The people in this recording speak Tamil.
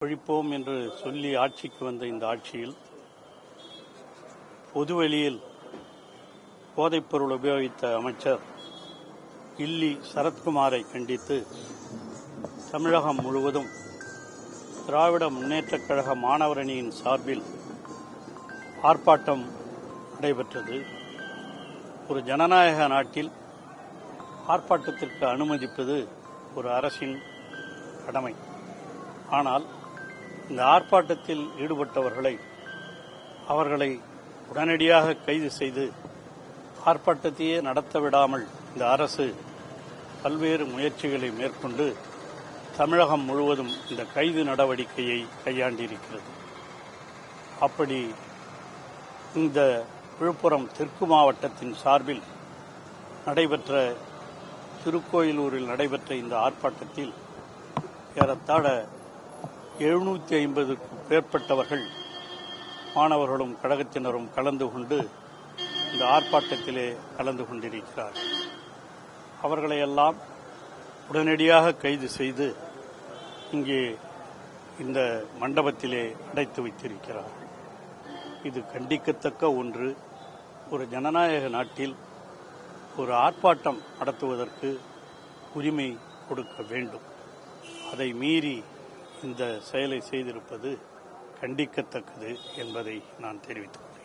ஒழிப்போம் என்று சொல்லி ஆட்சிக்கு வந்த இந்த ஆட்சியில் பொதுவெளியில் போதைப்பொருள் உபயோகித்த அமைச்சர் இல்லி சரத்குமாரை கண்டித்து தமிழகம் முழுவதும் திராவிட முன்னேற்றக் கழக மாணவர் அணியின் சார்பில் ஆர்ப்பாட்டம் நடைபெற்றது. ஒரு ஜனநாயக நாட்டில் ஆர்ப்பாட்டத்திற்கு அனுமதிப்பது ஒரு அரசின் கடமை. ஆனால் இந்த ஆர்ப்பாட்டத்தில் ஈடுபட்டவர்களை உடனடியாக கைது செய்து ஆர்ப்பாட்டத்தையே நடத்த விடாமல் இந்த அரசு பல்வேறு முயற்சிகளை மேற்கொண்டு தமிழகம் முழுவதும் இந்த கைது நடவடிக்கையை கையாண்டிருக்கிறது. அப்படி இந்த விழுப்புரம் தெற்கு மாவட்டத்தின் சார்பில் நடைபெற்ற திருக்கோயிலூரில் நடைபெற்ற இந்த ஆர்ப்பாட்டத்தில் ஏறத்தாழ 750க்கும் மேற்பட்டவர்கள் மாணவர்களும் கழகத்தினரும் கலந்து கொண்டு இந்த ஆர்ப்பாட்டத்திலே கலந்து கொண்டிருக்கிறார்கள். அவர்களையெல்லாம் உடனடியாக கைது செய்து இங்கே இந்த மண்டபத்திலே அடைத்து வைத்திருக்கிறார்கள். இது கண்டிக்கத்தக்க ஒன்று. ஒரு ஜனநாயக நாட்டில் ஒரு ஆர்ப்பாட்டம் நடத்துவதற்கு உரிமை கொடுக்க வேண்டும். அதை மீறி இந்த செயலை செய்திருப்பது கண்டிக்கத்தக்கது என்பதை நான் தெரிவித்துள்ளேன்.